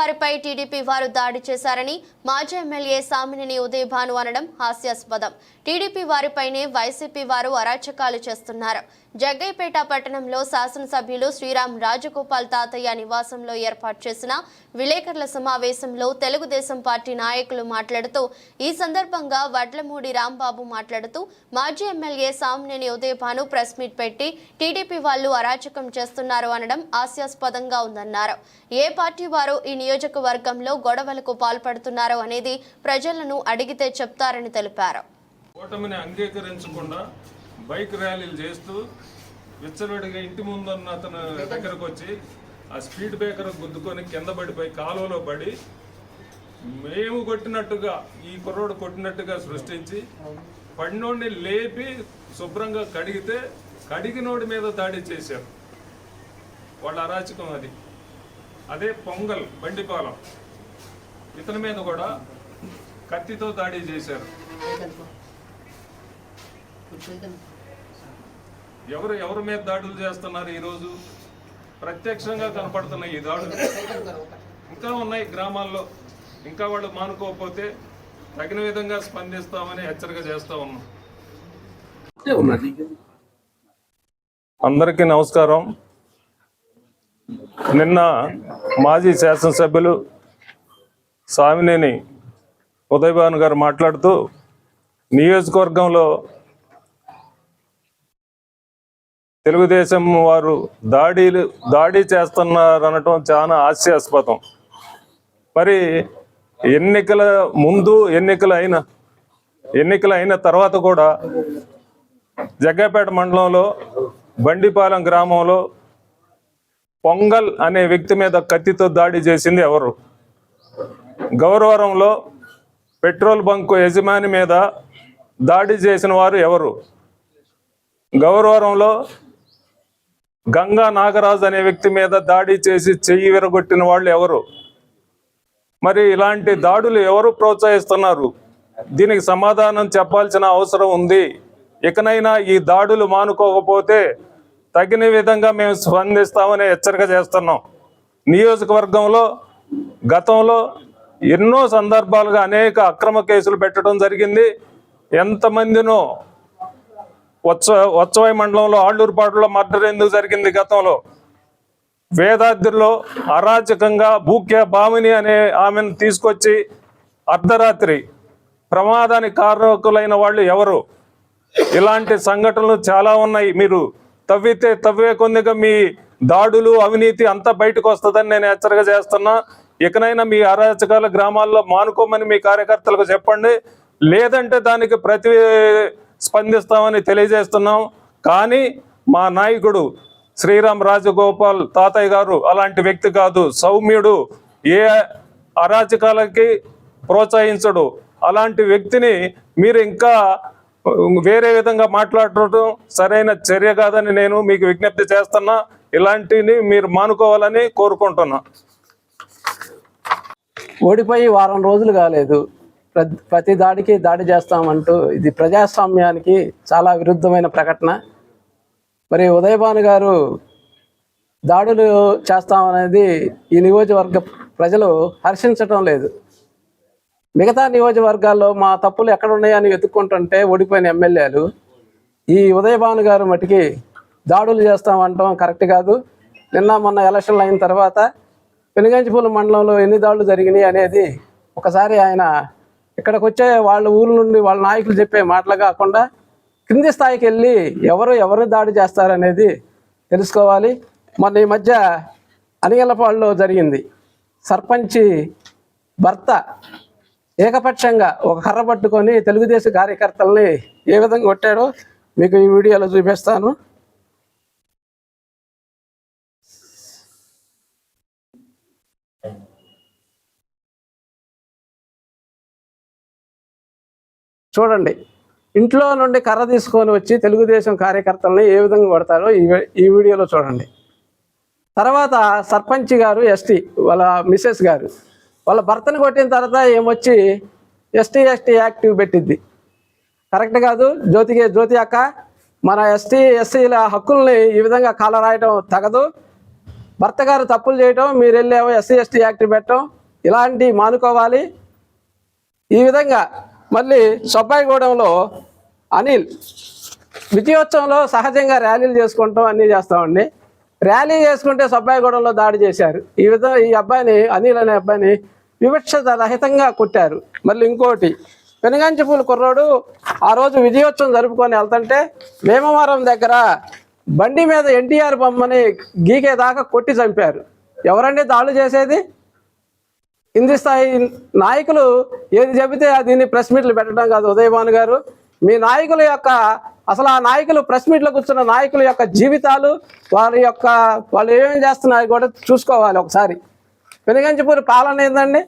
వారిపై టీడీపీ వారు దాడి చేశారని మాజీ ఎమ్మెల్యే సామినేని ఉదయభాను అనడం హాస్యాస్పదం. టీడీపీ వారిపైనే వైసీపీ వారు అరాచకాలు చేస్తున్నారు. జగ్గయ్యపేట పట్టణంలో శాసనసభ్యులు శ్రీరామ్ రాజగోపాల్ తాతయ్య నివాసంలో ఏర్పాటు చేసిన విలేకరుల సమావేశంలో తెలుగుదేశం పార్టీ నాయకులు మాట్లాడుతూ, ఈ సందర్భంగా వడ్లమూడి రాంబాబు మాట్లాడుతూ, మాజీ MLA Samineni Udayabhanu press meet పెట్టి టీడీపీ వాళ్ళు అరాచకం చేస్తున్నారు అనడం హాస్యాస్పదంగా ఉందన్నారు. ఏ పార్టీ వారు ఈ నియోజకవర్గంలో గొడవలకు పాల్పడుతున్నారు అనేది ప్రజలను అడిగితే చెప్తారని తెలిపారు. ఓటమిని అంగీకరించకుండా బైక్ ర్యాలీలు చేస్తూ విచ్చలవిడిగా ఇంటి ముందున్న అతను దగ్గరకు వచ్చి ఆ స్పీడ్ బ్రేకర్ గుద్దుకొని కింద పడిపోయి కాలువలో పడి మేము కొట్టినట్టుగా ఈ కుర్రోడు కొట్టినట్టుగా సృష్టించి పడినోడిని లేపి శుభ్రంగా కడిగితే కడిగినోడి మీద దాడి చేశారు. వాళ్ళ అరాచకం అది. అదే పొంగల్ బండిపాలెం ఇతని మీద కూడా కత్తితో దాడి చేశారు. ఎవరి మీద దాడులు చేస్తున్నారు? ఈరోజు ప్రత్యక్షంగా కనపడుతున్నాయి ఈ దాడులు. ఇంకా ఉన్నాయి గ్రామాల్లో. ఇంకా వాళ్ళు మానుకోకపోతే తగిన విధంగా స్పందిస్తామని హెచ్చరిక చేస్తా ఉన్నాం. అందరికీ నమస్కారం. నిన్న మాజీ శాసనసభ్యులు సామినేని ఉదయభాను గారు మాట్లాడుతూ నియోజకవర్గంలో తెలుగుదేశం వారు దాడి చేస్తున్నారనటం చాలా హాస్యాస్పదం. మరి ఎన్నికల ముందు ఎన్నికలు అయిన తర్వాత కూడా జగ్గయ్యపేట మండలంలో బండిపాలెం గ్రామంలో పొంగల్ అనే వ్యక్తి మీద కత్తితో దాడి చేసింది ఎవరు? గౌరవరంలో పెట్రోల్ బంకు యజమాని మీద దాడి చేసిన వారు ఎవరు? గౌరవరంలో గంగా నాగరాజు అనే వ్యక్తి మీద దాడి చేసి చెయ్యి విరగొట్టిన వాళ్ళు ఎవరు? మరి ఇలాంటి దాడులు ఎవరు ప్రోత్సహిస్తున్నారు? దీనికి సమాధానం చెప్పాల్సిన అవసరం ఉంది. ఇకనైనా ఈ దాడులు మానుకోకపోతే తగిన విధంగా మేము స్పందిస్తామని హెచ్చరిక చేస్తున్నాం. నియోజకవర్గంలో గతంలో ఎన్నో సందర్భాలుగా అనేక అక్రమ కేసులు పెట్టడం జరిగింది. ఎంతమందినో వచ్చవాయి మండలంలో ఆళ్ళూరుపాడులో మర్డర్ ఎందుకు జరిగింది? గతంలో వేదాద్రిలో అరాచకంగా భూక్య భామిని అనే ఆమెను తీసుకొచ్చి అర్ధరాత్రి ప్రమాదానికి కారకులైన వాళ్ళు ఎవరు? ఇలాంటి సంఘటనలు చాలా ఉన్నాయి. మీరు తవ్వే కొద్దిగా మీ దాడులు అవినీతి అంతా బయటకు వస్తుందని నేను హెచ్చరిక చేస్తున్నా. ఇకనైనా మీ అరాచకాల గ్రామాల్లో మానుకోమని మీ కార్యకర్తలకు చెప్పండి. లేదంటే దానికి స్పందిస్తామని తెలియజేస్తున్నాం. కానీ మా నాయకుడు శ్రీరామ్ రాజగోపాల్ తాతయ్య గారు అలాంటి వ్యక్తి కాదు. సౌమ్యుడు, ఏ అరాచకాలకి ప్రోత్సహించడు. అలాంటి వ్యక్తిని మీరు ఇంకా వేరే విధంగా మాట్లాడటం సరైన చర్య కాదని నేను మీకు విజ్ఞప్తి చేస్తున్నా. ఇలాంటిని మీరు మానుకోవాలని కోరుకుంటున్నా. ఓడిపోయి వారం రోజులు కాలేదు, ప్రతి దాడికి దాడి చేస్తామంటూ ఇది ప్రజాస్వామ్యానికి చాలా విరుద్ధమైన ప్రకటన. మరి ఉదయభాను గారు దాడులు చేస్తామనేది ఈ నియోజకవర్గ ప్రజలు హర్షించటం లేదు. మిగతా నియోజకవర్గాల్లో మా తప్పులు ఎక్కడ ఉన్నాయని వెతుక్కుంటుంటే ఓడిపోయిన ఎమ్మెల్యేలు ఈ ఉదయభాను గారు మటుకి దాడులు చేస్తామంటాం కరెక్ట్ కాదు. నిన్న మొన్న ఎలక్షన్లు అయిన తర్వాత పెనుగంచిపూల మండలంలో ఎన్ని దాడులు జరిగినాయి అనేది ఒకసారి ఆయన ఇక్కడికి వచ్చే వాళ్ళ ఊరు నుండి వాళ్ళ నాయకులు చెప్పే మాటలు కాకుండా కింది స్థాయికి వెళ్ళి ఎవరిని దాడి చేస్తారనేది తెలుసుకోవాలి. మొన్న ఈ మధ్య అనిగలపాడులో జరిగింది. సర్పంచి భర్త ఏకపక్షంగా ఒక కర్ర పట్టుకొని తెలుగుదేశం కార్యకర్తల్ని ఏ విధంగా కొట్టాడో మీకు ఈ వీడియోలో చూపిస్తాను. చూడండి, ఇంట్లో నుండి కర్ర తీసుకొని వచ్చి తెలుగుదేశం కార్యకర్తల్ని ఏ విధంగా కొడతారో ఈ వీడియోలో చూడండి. తర్వాత సర్పంచ్ గారు ఎస్టీ వాళ్ళ మిస్సెస్ గారు వాళ్ళ భర్తను కొట్టిన తర్వాత ఏమొచ్చి ఎస్టీ యాక్టివ్ పెట్టిద్ది. కరెక్ట్ కాదు. జ్యోతి అక్క, మన ఎస్సీల హక్కుల్ని ఈ విధంగా కాలరాయటం తగదు. భర్త గారు తప్పులు చేయటం, మీరు వెళ్ళేమో ఎస్సీ యాక్టివ్ పెట్టడం ఇలాంటివి మానుకోవాలి. ఈ విధంగా మళ్ళీ సొబ్బాయిగూడెంలో అనిల్ విజయోత్సవంలో సహజంగా ర్యాలీలు చేసుకుంటాం అన్నీ చేస్తామండి. ర్యాలీ చేసుకుంటే సొబ్బాయిగూడెంలో దాడి చేశారు. ఈ విధంగా ఈ అబ్బాయిని అనిల్ అనే అబ్బాయిని వివక్షత రహితంగా కొట్టారు. మళ్ళీ ఇంకోటి పెనుగంచిపూలు కుర్రోడు ఆ రోజు విజయోత్సవం జరుపుకొని వెళ్తుంటే వేమవరం దగ్గర బండి మీద ఎన్టీఆర్ బొమ్మని గీకేదాకా కొట్టి చంపారు. ఎవరండి దాడులు చేసేది? కింది స్థాయి నాయకులు ఏది చెబితే దీన్ని ప్రెస్ మీట్లు పెట్టడం కాదు ఉదయభాను గారు. మీ నాయకుల యొక్క అసలు ఆ నాయకులు ప్రెస్ మీట్లో కూర్చున్న నాయకుల యొక్క జీవితాలు వాళ్ళు ఏమేమి చేస్తున్నారు కూడా చూసుకోవాలి ఒకసారి. పెనుగంచిపూడి పాలన ఏందండి?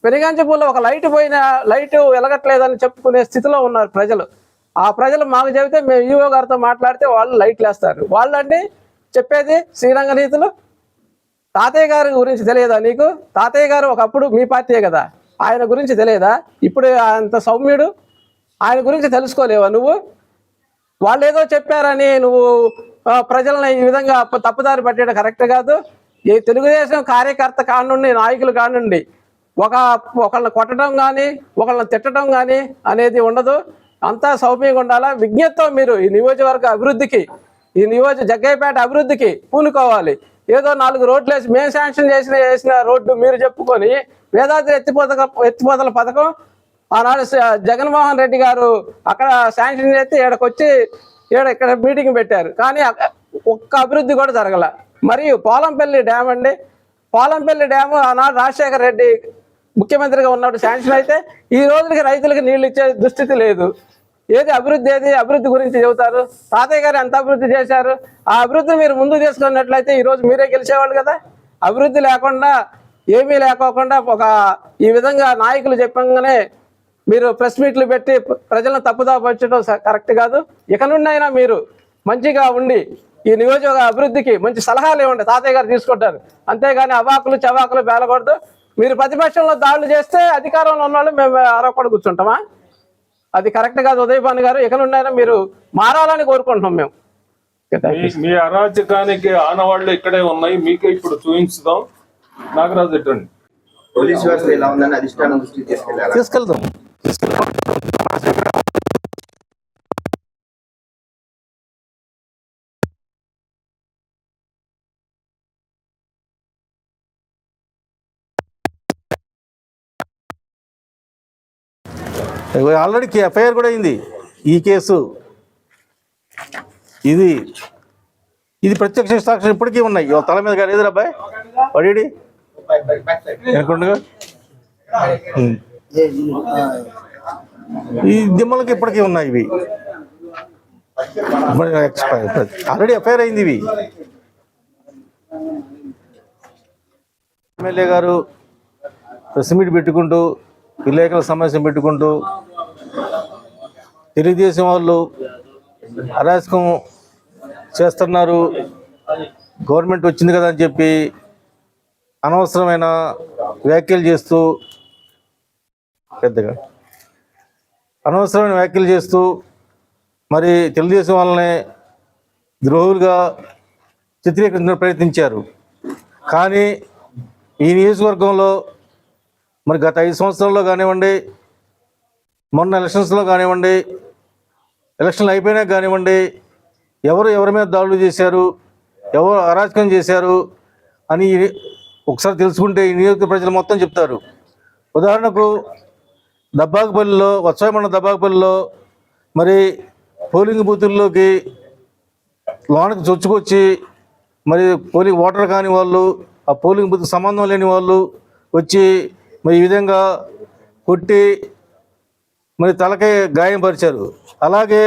పెనుగంచిపూడిలో ఒక లైటు వెలగట్లేదని చెప్పుకునే స్థితిలో ఉన్నారు ప్రజలు. ఆ ప్రజలు మాకు చెబితే మేము ఈవో గారితో మాట్లాడితే వాళ్ళు లైట్లు వేస్తారు. వాళ్ళండి చెప్పేది శ్రీరంగ నీతులు. తాతయ్య గారి గురించి తెలియదా నీకు? తాతయ్య గారు ఒకప్పుడు మీ పార్టీయే కదా, ఆయన గురించి తెలియదా? ఇప్పుడు అంత సౌమ్యుడు, ఆయన గురించి తెలుసుకోలేవా నువ్వు? వాళ్ళు ఏదో చెప్పారని నువ్వు ప్రజలను ఈ విధంగా తప్పుదారి పట్టేయడం కరెక్ట్ కాదు. ఈ తెలుగుదేశం కార్యకర్త కానుండి నాయకులు కానుండి ఒకళ్ళని కొట్టడం కానీ ఒకళ్ళని తిట్టడం కానీ అనేది ఉండదు. అంతా సౌమ్యంగా ఉండాలా. విజ్ఞతతో మీరు ఈ నియోజకవర్గ అభివృద్ధికి, ఈ జగ్గయ్యపేట అభివృద్ధికి పూనుకోవాలి. ఏదో 4 రోడ్లు వేసి మేము శాంక్షన్ చేసిన రోడ్డు మీరు చెప్పుకొని వేదాద్రి ఎత్తిపోతల పథకం ఆనాడు జగన్మోహన్ రెడ్డి గారు అక్కడ శాంక్షన్ చేస్తే ఇక్కడ మీటింగ్ పెట్టారు, కానీ ఒక్క అభివృద్ధి కూడా జరగల. మరియు పోలంపల్లి డ్యామ్ అండి, పోలంపల్లి డ్యామ్ ఆనాడు రాజశేఖర రెడ్డి ముఖ్యమంత్రిగా ఉన్నప్పుడు శాంక్షన్ అయితే ఈ రోజుకి రైతులకు నీళ్ళు ఇచ్చే దుస్థితి లేదు. ఏది అభివృద్ధి గురించి చెబుతారు? తాతయ్య గారు ఎంత అభివృద్ధి చేశారు? ఆ అభివృద్ధి మీరు ముందు తీసుకున్నట్లయితే ఈరోజు మీరే గెలిచేవాళ్ళు కదా. అభివృద్ధి లేకుండా ఏమీ లేకోకుండా ఈ విధంగా నాయకులు చెప్పంగానే మీరు ప్రెస్ మీట్లు పెట్టి ప్రజలను తప్పుదాపరచడం కరెక్ట్ కాదు. ఇక నుండి అయినా మీరు మంచిగా ఉండి ఈ నియోజకవర్గ అభివృద్ధికి మంచి సలహాలు ఇవ్వండి, తాతయ్య గారు తీసుకుంటారు. అంతేగాని అవాకులు చవాకులు బేలకూడదు. మీరు ప్రతిపక్షంలో దాడులు చేస్తే అధికారంలో ఉన్నవాళ్ళు మేము ఆరోపణ కూర్చుంటామా? అది కరెక్ట్ కాదు ఉదయభాను గారు. ఇక నుండి అయినా మీరు మారాలని కోరుకుంటున్నాం మేము. మీ అరాచకానికి ఆనవాళ్ళు ఇక్కడే ఉన్నాయి, మీకే ఇప్పుడు చూపించుదాం. నాగరాజు ఎట్టండి. పోలీస్ వ్యవస్థ ఎలా ఉందని అధిష్టానం దృష్టికి తీసుకెళ్తాం. ఆల్రెడీ ఎఫ్ఐఆర్ కూడా అయింది ఈ కేసు. ఇది ప్రత్యక్ష సాక్షులు ఇప్పటికీ ఉన్నాయి. తల మీద కానీ ఎదురు అబ్బాయి పడేడి అనుకుంటుగా ఈ దిమ్మలకి ఇప్పటికీ ఉన్నాయి. ఇవి ఆల్రెడీ ఎఫ్ఐఆర్ అయింది. ఇవి ఎమ్మెల్యే గారు ప్రెస్ మీట్ పెట్టుకుంటూ విలేకరుల సమావేశం పెట్టుకుంటూ తెలుగుదేశం వాళ్ళు అరాచకం చేస్తున్నారు, గవర్నమెంట్ వచ్చింది కదా అని చెప్పి అనవసరమైన వ్యాఖ్యలు చేస్తూ మరి తెలుగుదేశం వాళ్ళని ద్రోహులుగా చిత్రీకరించడానికి ప్రయత్నించారు. కానీ ఈ నియోజకవర్గంలో మరి గత 5 సంవత్సరాల్లో కానివ్వండి, మొన్న ఎలక్షన్స్లో కానివ్వండి, ఎలక్షన్లు అయిపోయినాక కానివ్వండి, ఎవరి మీద దాడులు చేశారు, ఎవరు అరాచకం చేశారు అని ఒకసారి తెలుసుకుంటే ఈ నియోజక ప్రజలు మొత్తం చెప్తారు. ఉదాహరణకు దబ్బాకుపల్లిలో, వత్సాయమండలం దబ్బాకుపల్లిలో మరి పోలింగ్ బూతుల్లోకి లోనకి చొచ్చుకొచ్చి మరి పోలింగ్ ఓటర్ కాని వాళ్ళు, ఆ పోలింగ్ బూత్ సంబంధం లేని వాళ్ళు వచ్చి మరి ఈ విధంగా కొట్టి మరి తలకై గాయపరిచారు. అలాగే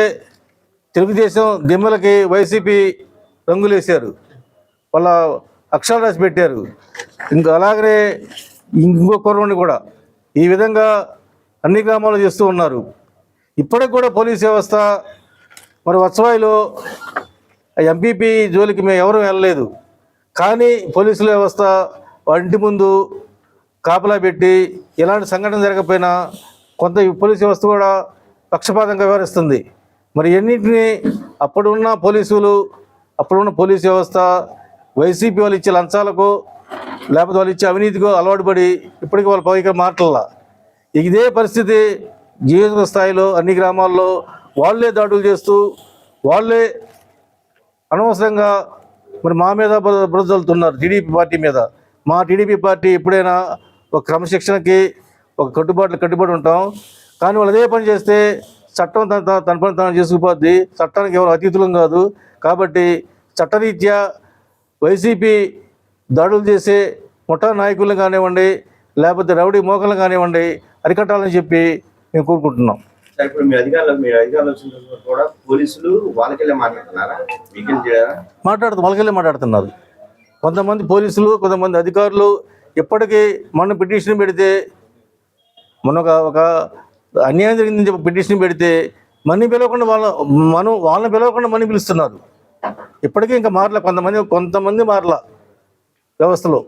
తెలుగుదేశం దిమ్మలకి వైసీపీ రంగులేశారు, వాళ్ళ అక్షరాలు రాసి పెట్టారు. అలాగనే ఇంకో కుర్రవాడిని కూడా ఈ విధంగా అన్ని గ్రామాల్లో చేస్తూ ఉన్నారు. ఇప్పటికి కూడా పోలీస్ వ్యవస్థ మరి వత్సవాయిలో ఎంపీపీ జోలికి మేము ఎవరూ వెళ్ళలేదు, కానీ పోలీసుల వ్యవస్థ ఇంటి ముందు కాపలా పెట్టి ఎలాంటి సంఘటన జరగకపోయినా కొంత పోలీసు వ్యవస్థ కూడా పక్షపాతంగా వ్యవహరిస్తుంది. మరి ఎన్నింటినీ అప్పుడున్న పోలీసు వ్యవస్థ వైసీపీ వాళ్ళు ఇచ్చే లంచాలకు లేకపోతే వాళ్ళు ఇచ్చే అవినీతికో అలవాటు పడి ఇప్పటికీ వాళ్ళ పైకి మాటల్లా. ఇదే పరిస్థితి నియోజక స్థాయిలో అన్ని గ్రామాల్లో వాళ్ళే దాడులు చేస్తూ వాళ్ళే అనవసరంగా మరి మా మీద బురదలుతున్నారు టీడీపీ పార్టీ మీద. మా టీడీపీ పార్టీ ఎప్పుడైనా ఒక క్రమశిక్షణకి ఒక కట్టుబడి ఉంటాం. కానీ వాళ్ళు అదే పని చేస్తే చట్టం తన పని తాను చేసుకుపోద్ది. చట్టానికి ఎవరు అతీతులం కాదు. కాబట్టి చట్టరీత్యా వైసీపీ దాడులు చేసే ముఠా నాయకులను కానివ్వండి, లేకపోతే రౌడీ మోకలను కానివ్వండి అరికట్టాలని చెప్పి మేము కోరుకుంటున్నాం. సార్, ఇప్పుడు మీ అధికారులు వచ్చిన తర్వాత కూడా పోలీసులు వాళ్ళకెళ్ళే మాట్లాడుతున్నారా? మీకెళ్ళి చేయరా? వాళ్ళకెళ్ళే మాట్లాడుతున్నారు. కొంతమంది పోలీసులు, కొంతమంది అధికారులు ఇప్పటికీ మొన్న పిటిషన్ పెడితే, మొన్న ఒక అన్యాయం జరిగిందని చెప్పి పిటిషన్ పెడితే మనీ పిలవకుండా వాళ్ళని పిలవకుండా మనీ పిలుస్తున్నారు. ఇప్పటికీ ఇంకా మారలే, కొంతమంది మారల వ్యవస్థలో.